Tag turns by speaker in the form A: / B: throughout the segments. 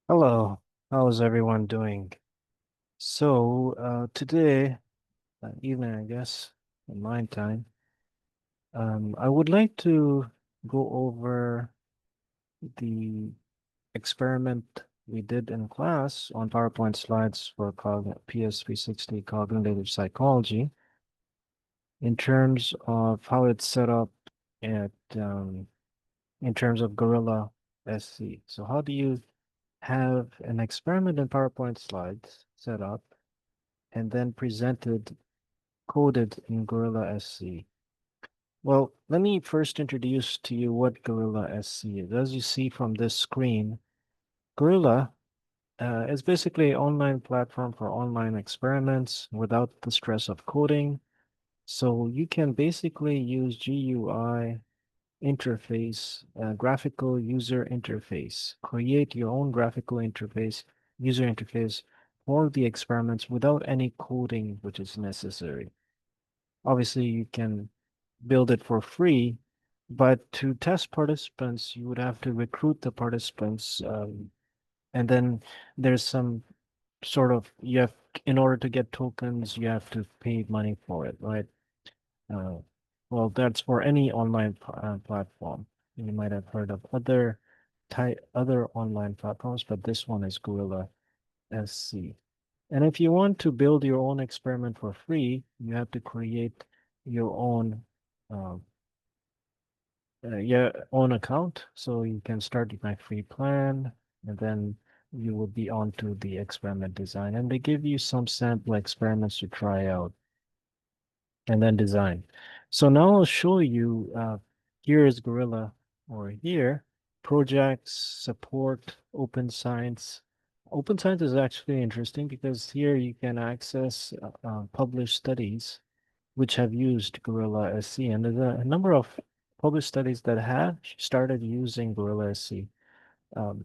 A: Hello, how's everyone doing? Today, evening, I guess, in my time, I would like to go over the experiment we did in class on PowerPoint slides for PS360 cognitive psychology in terms of how it's set up at in terms of Gorilla.sc. So how do you have an experiment in PowerPoint slides set up and then presented coded in Gorilla.sc? Well, let me first introduce to you what Gorilla.sc is. As you see from this screen, Gorilla is basically an online platform for online experiments without the stress of coding. So you can basically use GUI interface, graphical user interface, create your own graphical interface, user interface for the experiments without any coding which is necessary. Obviously, you can build it for free, but to test participants, you would have to recruit the participants, and then there's some sort of in order to get tokens, you have to pay money for it, right? Uh, well, that's for any online platform. You might have heard of other online platforms, but this one is Gorilla.sc. And if you want to build your own experiment for free, you have to create your own uh, your own account. So you can start my free plan, and then you will be on to the experiment design. And they give you some sample experiments to try out and then design. So now I'll show you, here is Gorilla, or here, projects, support, open science. Open science is actually interesting because here you can access published studies which have used Gorilla.sc, and there's a number of published studies that have started using Gorilla.sc. Um,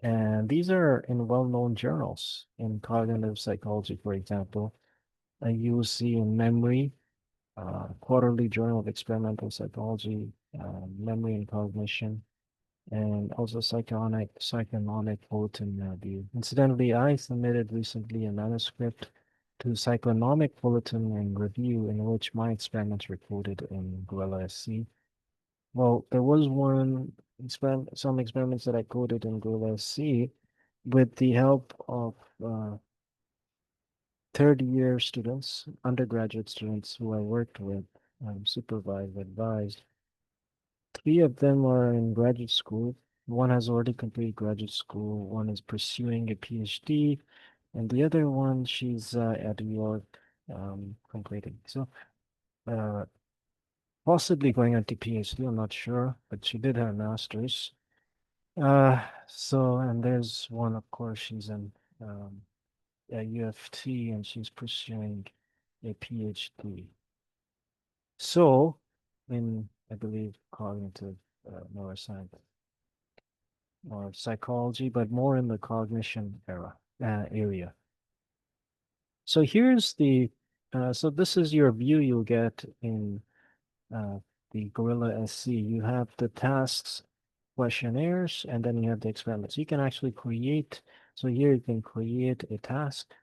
A: and these are in well-known journals in cognitive psychology, for example. You will see in memory, Quarterly Journal of Experimental Psychology, Memory and Cognition, and also Psychonomic Bulletin Review. Incidentally, I submitted recently a manuscript to Psychonomic Bulletin and Review in which my experiments were quoted in Gorilla.sc. Well, there was some experiments that I coded in Gorilla.sc with the help of third year students, undergraduate students who I worked with, supervised, advised. Three of them are in graduate school. One has already completed graduate school, one is pursuing a PhD, and the other one, she's at York, completing. So, uh, possibly going on to PhD, I'm not sure, but she did her master's. And there's one, of course, she's in at UFT and she's pursuing a PhD. So, in, I believe, cognitive neuroscience or psychology, but more in the cognition area. So so this is your view you'll get in uh, the Gorilla.sc. You have the tasks, questionnaires, and then you have the experiments. You can actually create, so here you can create a task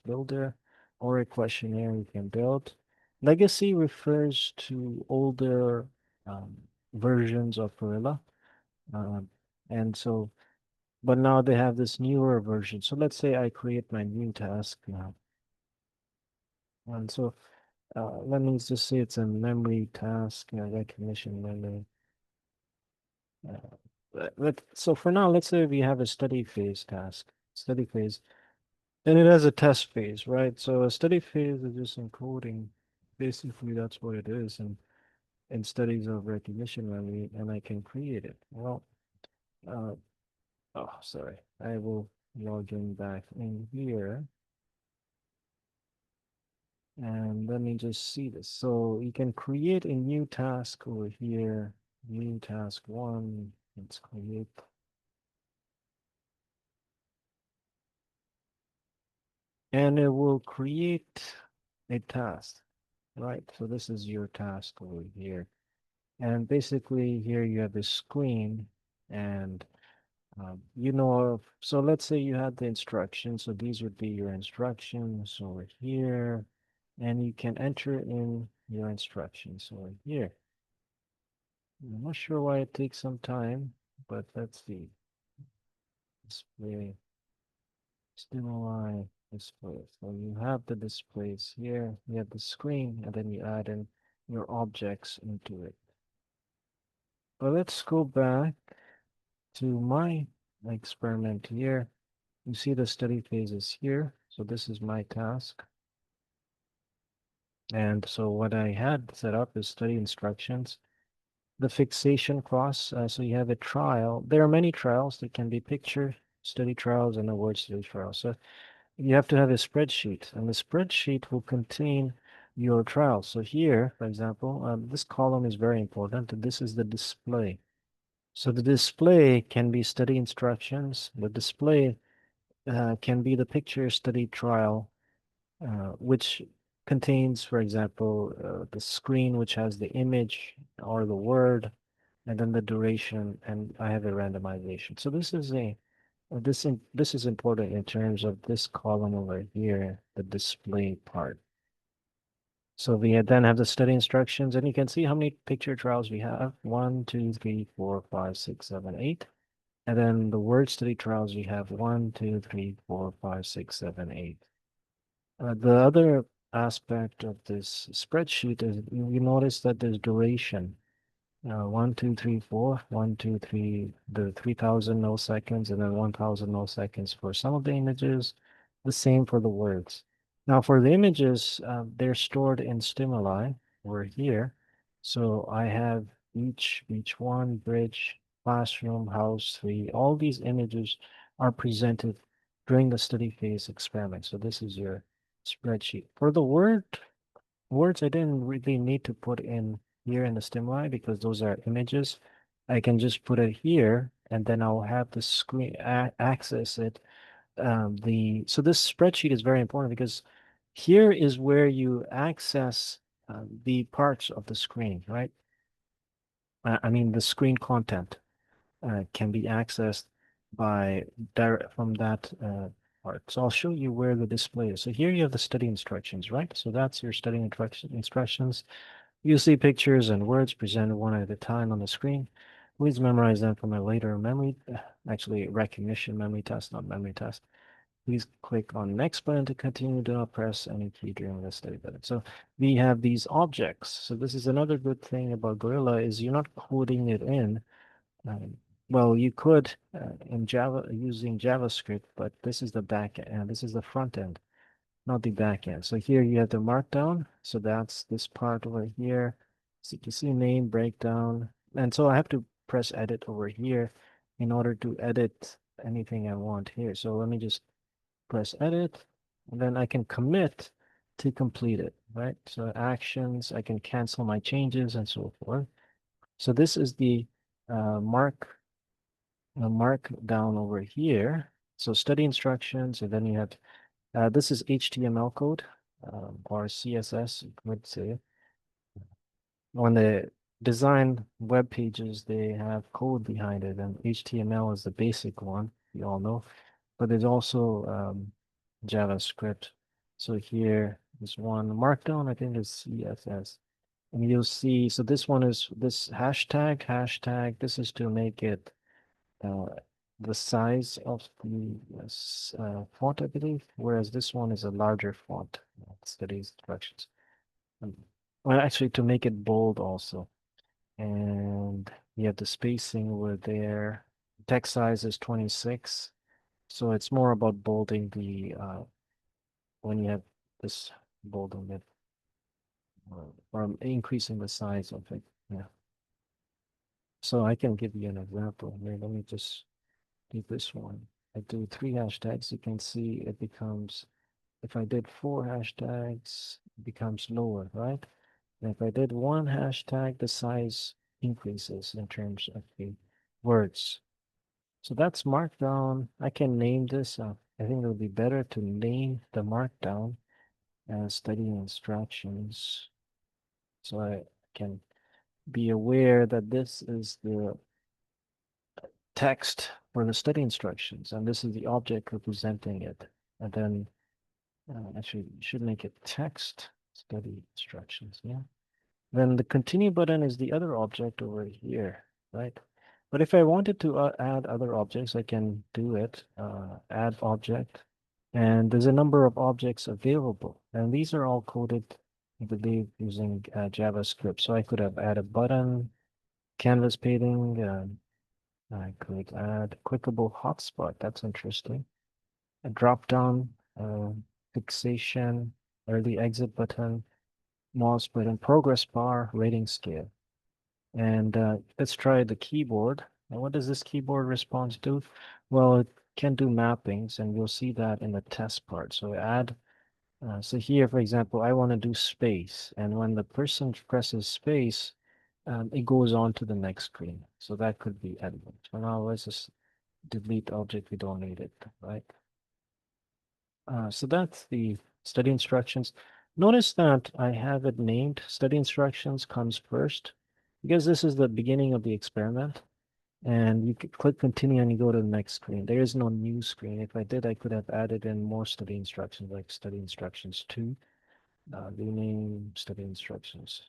A: builder, or a questionnaire you can build. Legacy refers to older um, versions of Gorilla. Um, and so, but now they have this newer version. So let's say I create my new task now. And so let me just say it's a memory task, recognition memory. So for now, let's say we have a study phase task, study phase, and it has a test phase, right? So a study phase is just encoding. Basically, that's what it is, and in studies of recognition memory, and I can create it. Well, uh, oh, sorry, I will log in back in here, and let me just see this. So you can create a new task over here, new task one. Let's create. And it will create a task, right? So this is your task over here. And basically here you have this screen and So let's say you had the instructions. So these would be your instructions over here, and you can enter in your instructions over here. I'm not sure why it takes some time, but let's see. Display, stimuli, display. So you have the displays here, you have the screen, and then you add in your objects into it. But let's go back to my experiment here. You see the study phases here. So this is my task. And so what I had set up is study instructions. The fixation cross, so you have a trial. There are many trials. There can be picture study trials and a word study trial. So you have to have a spreadsheet, and the spreadsheet will contain your trials. So here, for example, this column is very important. This is the display. So the display can be study instructions. The display can be the picture study trial, which contains, for example, the screen, which has the image or the word, and then the duration, and I have a randomization. So this is important in terms of this column over here, the display part. So we then have the study instructions, and you can see how many picture trials we have. 1, 2, 3, 4, 5, 6, 7, 8. And then the word study trials, we have 1, 2, 3, 4, 5, 6, 7, 8. The other aspect of this spreadsheet is you notice that there's duration. 1, 2, 3, 4, 1, 2, 3, the 3000 milliseconds, and then 1000 milliseconds for some of the images, the same for the words. Now, for the images, they're stored in stimuli over here. So I have each one, bridge, classroom, house, three, all these images are presented during the study phase experiment. So this is your spreadsheet. For the words, I didn't really need to put in here in the stimuli because those are images. I can just put it here, and then I'll have the screen access it. So this spreadsheet is very important because here is where you access the parts of the screen, right? I mean, the screen content can be accessed by direct from that part. So I'll show you where the display is. So here you have the study instructions, right? So that's your study instructions. You see pictures and words presented one at a time on the screen. Please memorize them for my later memory, actually recognition memory test, not memory test. Please click on next button to continue. Do not press any key during the study button. So we have these objects. So this is another good thing about Gorilla is you're not coding it in. Um, well, you could in Java using JavaScript, but this is the back end. This is the front end, not the back end. So here you have the markdown. So that's this part over here. So you can see name breakdown. And so I have to press edit over here in order to edit anything I want here. So let me just press edit, and then I can commit to complete it, right? So actions, I can cancel my changes and so forth. So this is the mark down over here. So study instructions, and then you have this is HTML code or CSS, you would say. On the design web pages, they have code behind it, and HTML is the basic one, you all know. But there's also JavaScript. So here is one markdown, I think is CSS. And you'll see, so this one is this hashtag. This is to make it uh, the size of the font, I believe, whereas this one is a larger font. Study instructions. Um, Well, actually, to make it bold also. And you have the spacing over there. Text size is 26. So it's more about bolding the when you have this bolding it or increasing the size of it. Yeah. So I can give you an example here. Let me just do this one. I do 3 hashtags. You can see it becomes, if I did 4 hashtags, it becomes lower, right? And if I did 1 hashtag, the size increases in terms of the words. So that's markdown. I can name this. I think it would be better to name the markdown as study instructions. So I can be aware that this is the text for the study instructions, and this is the object representing it. And then actually, you should make it text study instructions. Yeah. Then the continue button is the other object over here, right? But if I wanted to add other objects, I can do it, add object, and there's a number of objects available. And these are all coded, I believe, using JavaScript. So I could have added button, canvas painting, I could add clickable hotspot. That's interesting. A drop down, uh, fixation, early exit button, mouse button, progress bar, rating scale. And let's try the keyboard. And what does this keyboard response do? Well, it can do mappings, and you'll see that in the test part. So add, so here, for example, I want to do space. And when the person presses space, it goes on to the next screen. So that could be edited. So now let's just delete object. We don't need it, right? So that's the study instructions. Notice that I have it named study instructions comes first because this is the beginning of the experiment. And you can click continue and you go to the next screen. There is no new screen. If I did, I could have added in more study instructions like study instructions 2, rename study instructions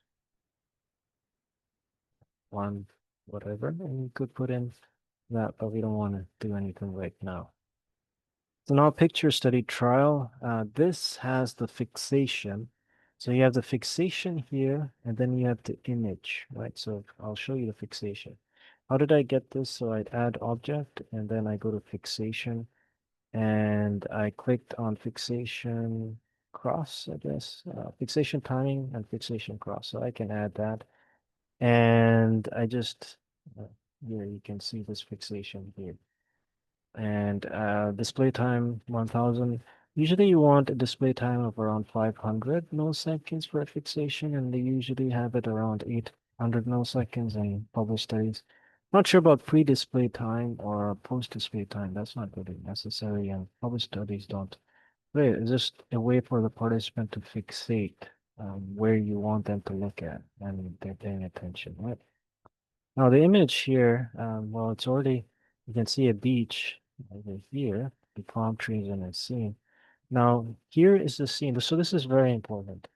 A: 1, whatever. And you could put in that, but we don't want to do anything right now. So now picture study trial. This has the fixation. So you have the fixation here, and then you have the image, right? So I'll show you the fixation. How did I get this? So I'd add object, and then I go to fixation, and I clicked on fixation cross, I guess, fixation timing and fixation cross. So I can add that. And I just, here you can see this fixation here and display time 1000. Usually you want a display time of around 500 milliseconds for a fixation, and they usually have it around 800 milliseconds in published studies. Not sure about pre-display time or post-display time. That's not really necessary, and published studies don't. Wait, it's just a way for the participant to fixate where you want them to look at, and they're paying attention, right? Now the image here, well, it's already, you can see a beach over here, the palm trees and a scene. Now here is the scene. So this is very important.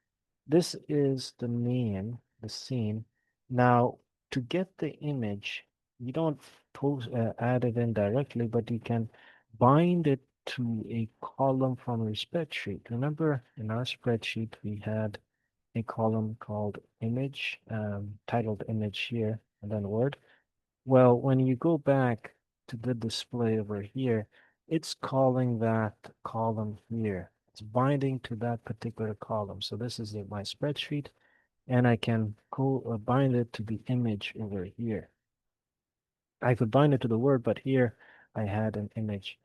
A: This is the name, the scene. Now to get the image, you don't add it in directly, but you can bind it to a column from your spreadsheet. Remember in our spreadsheet, we had a column called image, titled image here, and then word. Well, when you go back to the display over here, it's calling that column here. It's binding to that particular column. So this is my spreadsheet, and I can bind it to the image over here. I could bind it to the word, but here I had an image.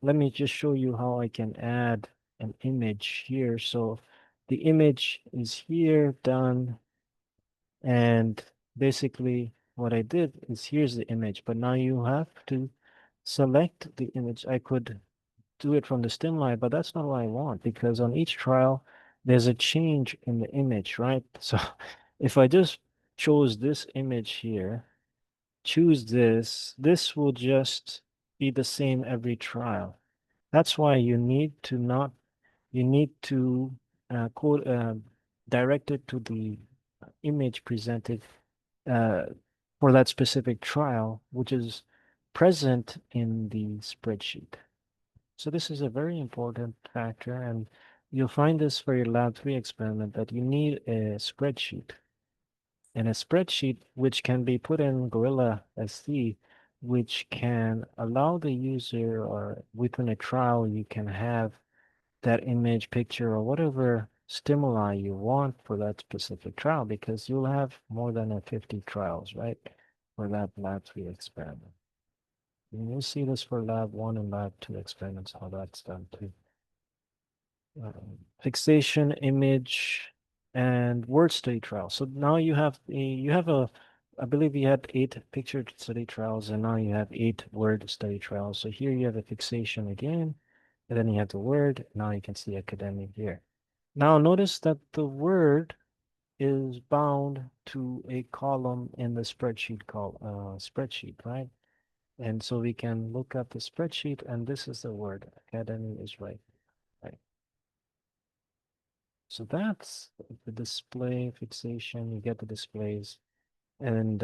A: Let me just show you how I can add an image here. So the image is here, done, and basically what I did is here's the image, but now you have to select the image. I could do it from the stem line, but that's not what I want because on each trial, there's a change in the image, right? So if I just chose this image here, choose this will just be the same every trial. That's why you need to not, you need to code, direct it to the image presented uh, for that specific trial, which is present in the spreadsheet. So this is a very important factor, and you'll find this for your lab 3 experiment that you need a spreadsheet. And a spreadsheet which can be put in Gorilla.sc, which can allow the user or within a trial, you can have that image, picture, or whatever stimuli you want for that specific trial, because you'll have more than 50 trials, right? For that lab 3 experiment. And you'll see this for lab 1 and lab 2 experiments, how that's done too. Fixation, image, and word study trial. So now I believe you had 8 picture study trials, and now you have 8 word study trials. So here you have a fixation again, and then you have the word. Now you can see academic here. Now notice that the word is bound to a column in the spreadsheet right? And so we can look up the spreadsheet, and this is the word. Academy is right. Right. So that's the display fixation. You get the displays. And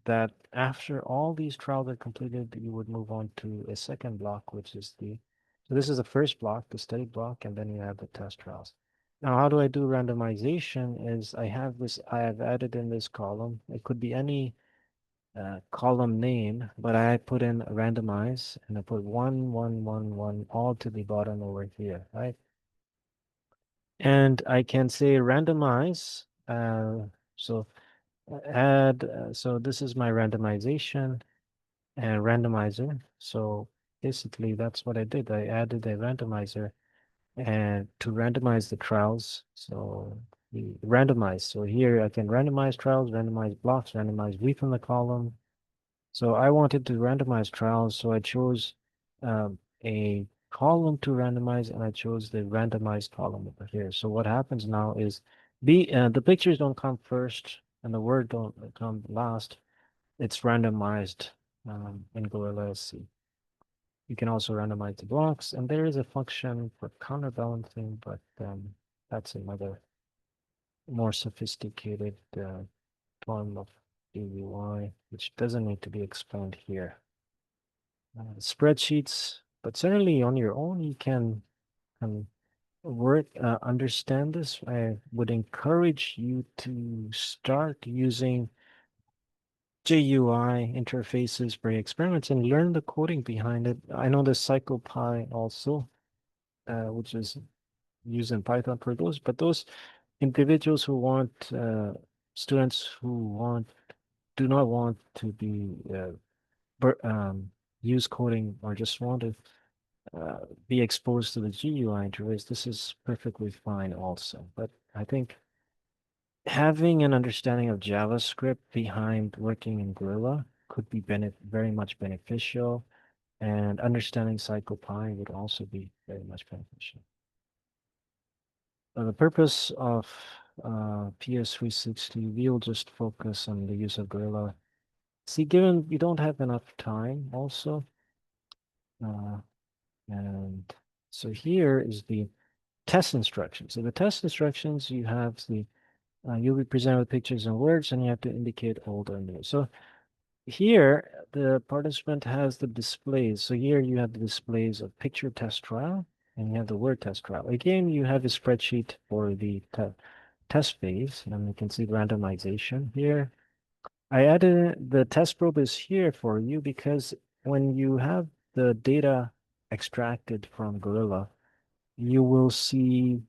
A: that after all these trials are completed, you would move on to a second block, which is so this is the first block, the study block, and then you have the test trials. Now, how do I do randomization is I have added in this column. It could be any column name, but I put in randomize and I put 1, 1, 1, 1 all to the bottom over here, right? And I can say randomize. So so this is my randomization and randomizer. So basically that's what I did. I added a randomizer and to randomize the trials. So the randomize. So here I can randomize trials, randomize blocks, randomize within the column. So I wanted to randomize trials, so I chose a column to randomize, and I chose the randomized column over here. So what happens now is the pictures don't come first and the word don't come last. It's randomized in Gorilla.sc. You can also randomize the blocks, and there is a function for counterbalancing, but that's another more sophisticated form of GUI, which doesn't need to be explained here. Spreadsheets, but certainly on your own, you can understand this. I would encourage you to start using GUI interfaces for your experiments and learn the coding behind it. I know there's CyclePy also, which is used in Python for those, but those individuals who want, students who do not want to be use coding or just want to be exposed to the GUI interface, this is perfectly fine also. But I think having an understanding of JavaScript behind working in Gorilla could be very much beneficial, and understanding CyclePy would also be very much beneficial. The purpose of PS360, we'll just focus on the use of Gorilla. See, given we don't have enough time also, uh, and so here is the test instructions. So the test instructions, you'll be presented with pictures and words, and you have to indicate old or new. So here, the participant has the displays. So here you have the displays of picture test trial, and you have the word test trial. Again, you have a spreadsheet for the test phase, and you can see randomization here. I added the test probe is here for you because when you have the data extracted from Gorilla, you will see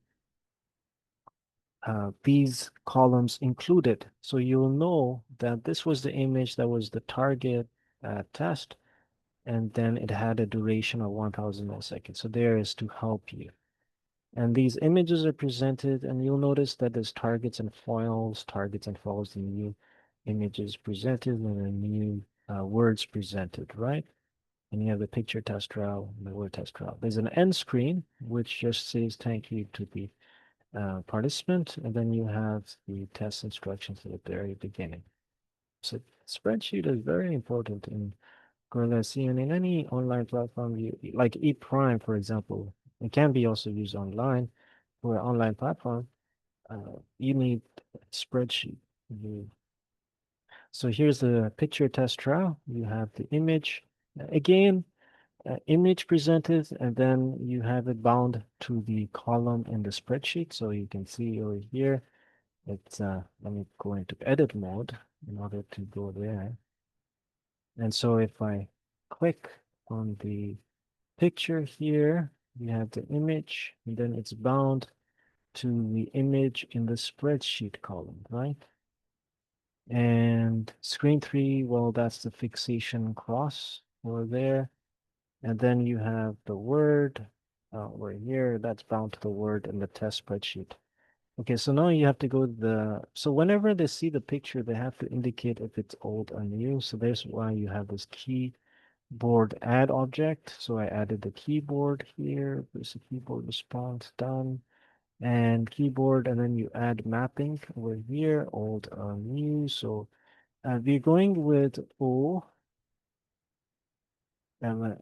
A: these columns included. So you'll know that this was the image that was the target test, and then it had a duration of 1000 milliseconds. So there is to help you. And these images are presented, and you'll notice that there's targets and foils, the new images presented, and the new words presented, right? And you have the picture test trial and the word test trial. There's an end screen, which just says thank you to the participant, and then you have the test instructions at the very beginning. So spreadsheet is very important in Gorilla.sc, and in any online platform, like ePrime, for example, it can be also used online for an online platform. You need spreadsheet. So here's the picture test trial. You have the image. Again, image presented, and then you have it bound to the column in the spreadsheet. So you can see over here, let me go into edit mode in order to go there. And so if I click on the picture here, we have the image, and then it's bound to the image in the spreadsheet column, right? And screen 3, well, that's the fixation cross over there. And then you have the word over here, that's bound to the word in the test spreadsheet. Okay, so now you have to go to so whenever they see the picture, they have to indicate if it's old or new. So there's why you have this keyboard add object. So I added the keyboard here. There's a keyboard response done. And keyboard, and then you add mapping over here, old or new. So we're going with O. And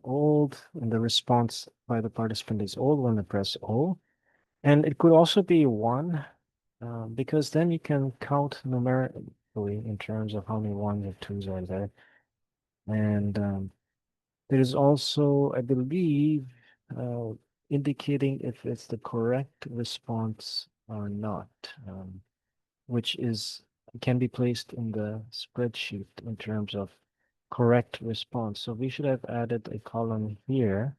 A: the response by the participant is old when they press O. And it could also be 1, because then you can count numerically in terms of how many ones or twos are there. And there is also, I believe, uh, indicating if it's the correct response or not, which can be placed in the spreadsheet in terms of correct response. So we should have added a column here,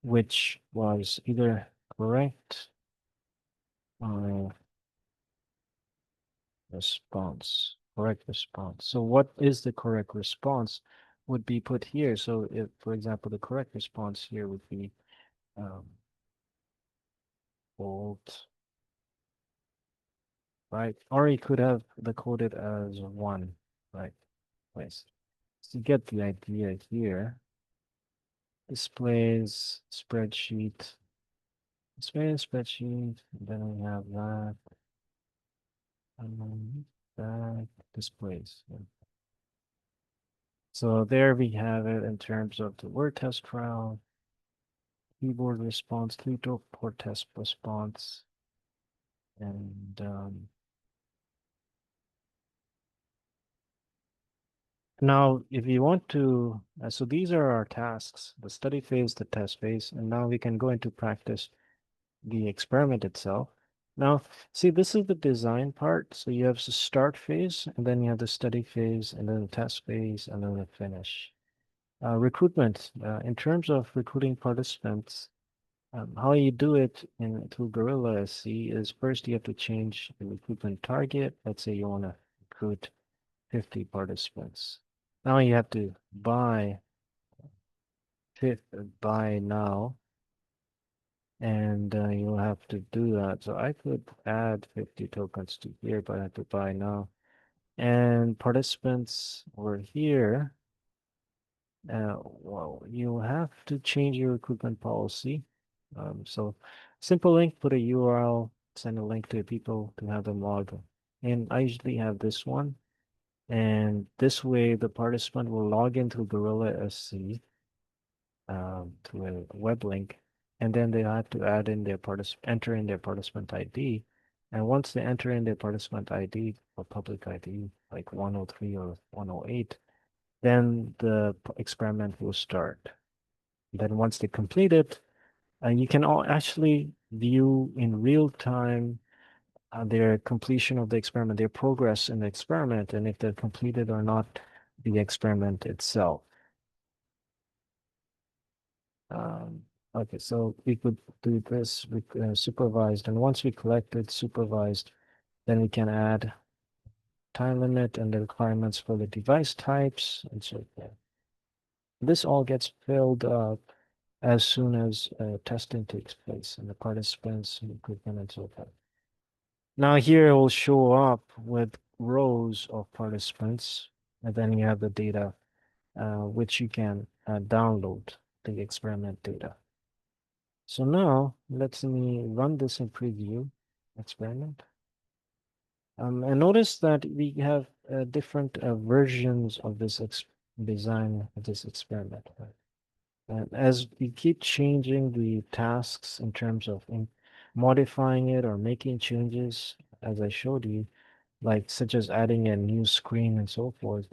A: which was either correct or correct response. So what is the correct response would be put here. So if, for example, the correct response here would be um, bold, right? Or you could have the coded as 1, right? Place. So you get the idea here. Spreadsheet, then we have that, that displays. So there we have it in terms of the word test trial, keyboard response, port test response, and now if you want to, so these are our tasks, the study phase, the test phase, and now we can go into practice the experiment itself. Now, see, this is the design part. So you have the start phase, and then you have the study phase, and then the test phase, and then the finish. Recruitment. In terms of recruiting participants, how you do it through Gorilla.sc is first you have to change the recruitment target. Let's say you want to recruit 50 participants. Now you have to buy now, and you'll have to do that. So I could add 50 tokens to here, but I have to buy now. And participants were here. Well, you have to change your recruitment policy. So simple link, put a URL, send a link to people to have them log in. And I usually have this one. And this way the participant will log into Gorilla.sc to a web link, and then they have to enter in their participant ID. And once they enter in their participant ID or public ID, like 103 or 108, then the experiment will start. Then once they complete it, you can all actually view in real time their completion of the experiment, their progress in the experiment, and if they're completed or not the experiment itself. Okay, so we could do this with supervised, and once we collected supervised, then we can add time limit and the requirements for the device types and so forth. This all gets filled up as soon as testing takes place and the participants, equipment, and so forth. Now here it will show up with rows of participants, and then you have the data, which you can download the experiment data. So now let me run this in preview experiment. And notice that we have different versions of this design of this experiment. Right? And as we keep changing the tasks in terms of modifying it or making changes, as I showed you, like such as adding a new screen and so forth,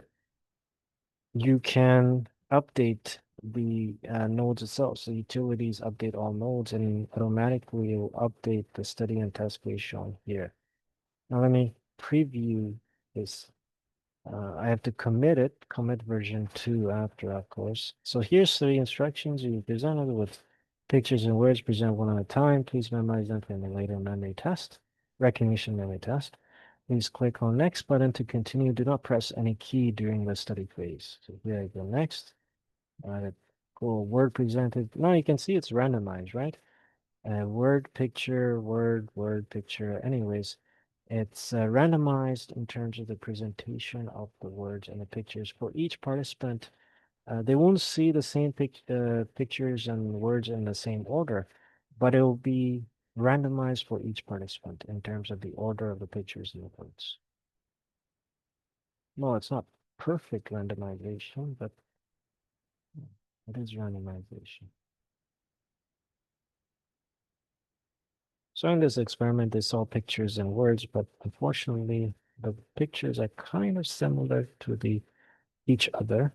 A: you can update the nodes itself. So utilities update all nodes and automatically it will update the study and test page shown here. Now let me preview this. I have to commit version 2 after, of course. So here's the instructions. You presented with pictures and words, present one at a time. Please memorize them for the later memory test, recognition memory test. Please click on next button to continue. Do not press any key during the study phase. So here I go next. Cool, word presented. Now you can see it's randomized, right? Word, picture, word, picture. Anyways, it's randomized in terms of the presentation of the words and the pictures for each participant. They won't see the same pictures and words in the same order, but it will be randomized for each participant in terms of the order of the pictures and the words. No, it's not perfect randomization, but What is randomization? So in this experiment, they saw pictures and words, but unfortunately, the pictures are kind of similar to the each other.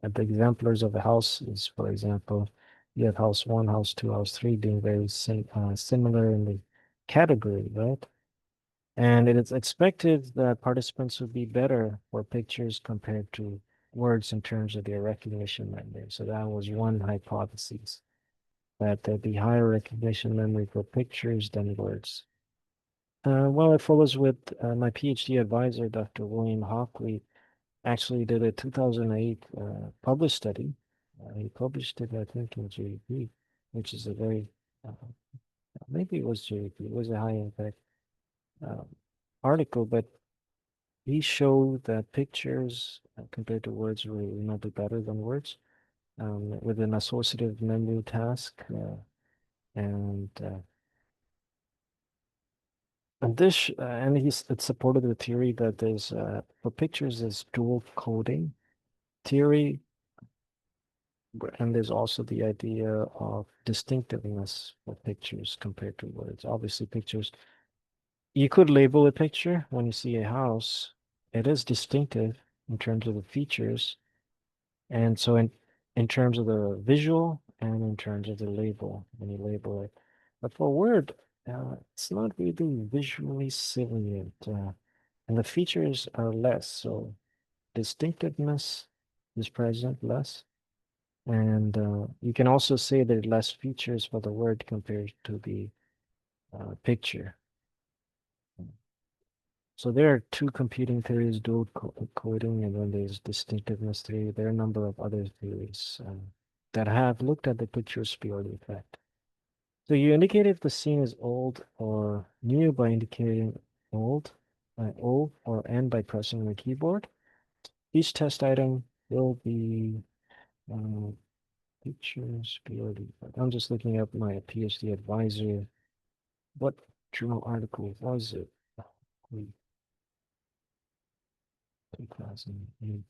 A: And the exemplars of a house is, for example, you have house one, house two, house three being very similar in the category, right? And it is expected that participants would be better for pictures compared to words in terms of their recognition memory. So that was one hypothesis, that there'd be higher recognition memory for pictures than words. Well, it follows with my PhD advisor, Dr. William Hockley, actually did a 2008 published study. He published it, I think, in JP, which is a very, uh, maybe it was JP, it was a high impact um, article, but he showed that pictures compared to words were remembered better than words with an associative memory task. And and this and it supported the theory that there's for pictures there's dual coding theory, and there's also the idea of distinctiveness for pictures compared to words. Obviously, pictures, you could label a picture when you see a house. It is distinctive in terms of the features, and so in terms of the visual and in terms of the label when you label it. But for word, it's not really visually salient, and the features are less. So distinctiveness is present less. And you can also say there are less features for the word compared to the picture. So there are two competing theories, dual coding, and then there's distinctiveness theory. There are a number of other theories that have looked at the picture superiority effect. So you indicate if the scene is old or new by indicating old, O or N by pressing the keyboard. Each test item will be um, pictures, POD. I'm just looking up my PhD advisor. What journal article was it? 2008.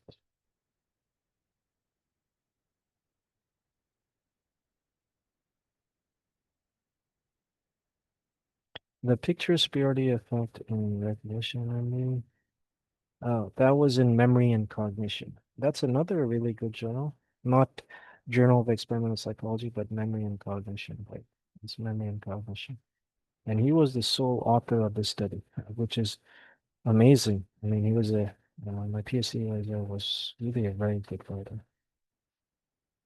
A: The picture superiority effect in recognition, I mean. Oh, that was in memory and cognition. That's another really good journal. Not Journal of Experimental Psychology, but Memory and Cognition. Like it's Memory and Cognition. And he was the sole author of this study, which is amazing. I mean, he was my PhD advisor was really a very good writer.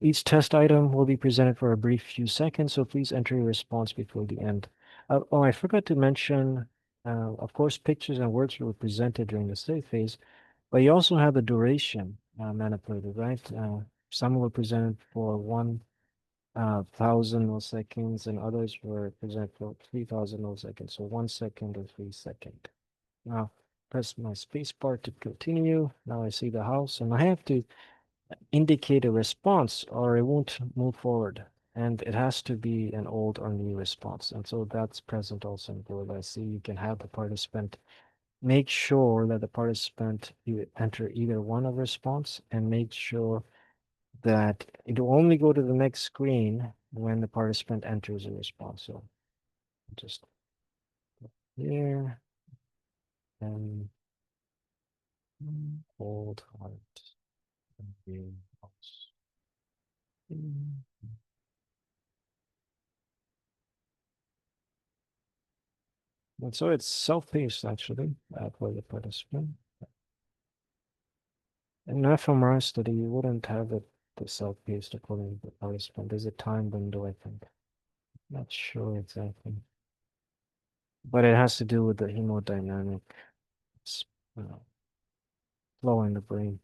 A: Each test item will be presented for a brief few seconds, so please enter your response before the end. Oh, I forgot to mention, of course, pictures and words were presented during the study phase, but you also have the duration manipulated, right? Some were presented for 1,000 milliseconds, and others were presented for 3,000 milliseconds, so 1 second or 3 second. Now, press my space bar to continue. Now I see the house, and I have to indicate a response or it won't move forward. And it has to be an old or new response. And so that's present also in Gorilla.sc. You can have the participant make sure that the participant you enter either one of response and make sure that it will only go to the next screen when the participant enters a response. So just here and hold heart and view house. And so it's self-paced actually for the participant. In an fMRI study, you wouldn't have it the self-paced according to the participant. There's a time window, I think. Not sure exactly. But it has to do with the hemodynamic uh, flow in the brain.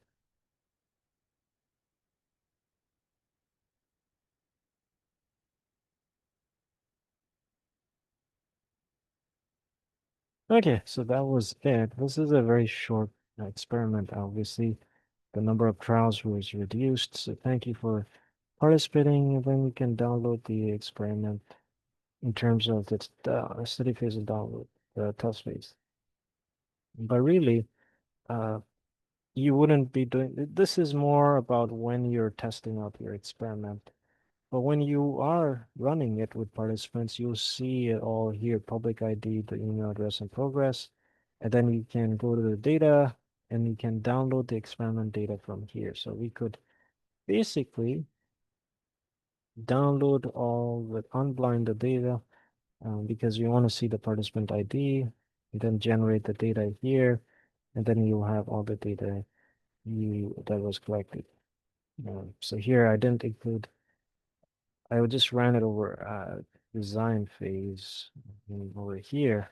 A: Okay, so that was it. This is a very short experiment, obviously. The number of trials was reduced, so thank you for participating. And then you can download the experiment in terms of the study phase and download the test phase. But really, uh, you wouldn't be doing this is more about when you're testing out your experiment. But when you are running it with participants, you'll see it all here, public ID, the email address and progress. And then you can go to the data and you can download the experiment data from here. So we could basically download all the unblind the data because you want to see the participant ID, and then generate the data here, and then you'll have all the data that was collected. So here I didn't include, I would just ran it over design phase over here.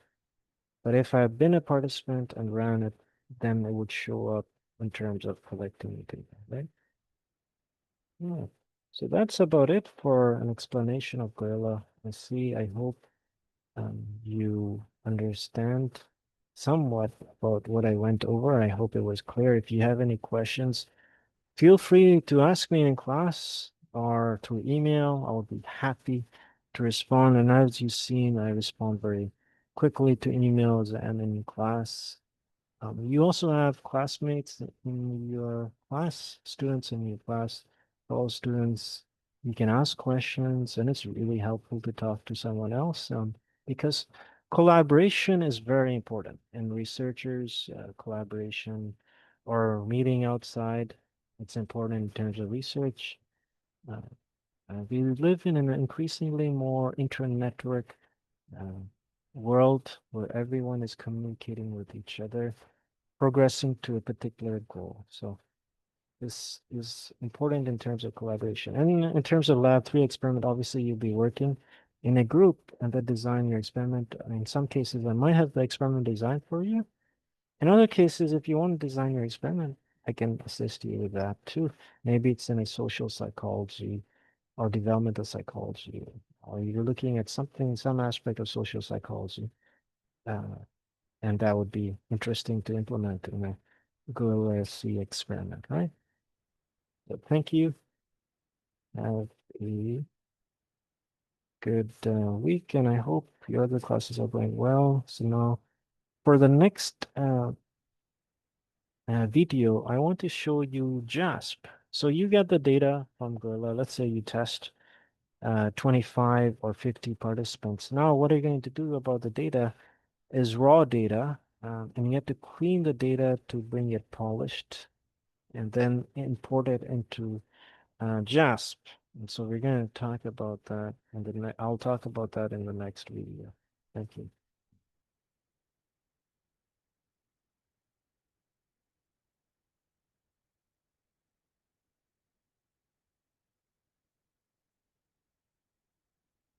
A: But if I've been a participant and ran it, then it would show up in terms of collecting the data, right? Yeah. So that's about it for an explanation of Gorilla. I hope you understand somewhat about what I went over. I hope it was clear. If you have any questions, feel free to ask me in class or through email. I will be happy to respond. And as you've seen, I respond very quickly to emails and in class. You also have classmates in your class, students in your class, fellow students. You can ask questions, and it's really helpful to talk to someone else because collaboration is very important. And researchers, collaboration or meeting outside, it's important in terms of research. Uh, we live in an increasingly more inter-network uh, world where everyone is communicating with each other progressing to a particular goal. So this is important in terms of collaboration. And in terms of lab 3 experiment, obviously you'll be working in a group and then design your experiment. In some cases, I might have the experiment designed for you. In other cases, if you want to design your experiment, I can assist you with that too. Maybe it's in a social psychology or developmental psychology, or you're looking at something, some aspect of social psychology. Uh, and that would be interesting to implement in a Gorilla.sc experiment, right? So thank you. Have a good week, and I hope your other classes are going well. So now, for the next video, I want to show you JASP. So you get the data from Gorilla. Let's say you test 25 or 50 participants. Now, what are you going to do about the data is raw data, and you have to clean the data to bring it polished and then import it into JASP. And so we're going to talk about that, and then I'll talk about that in the next video. Thank you.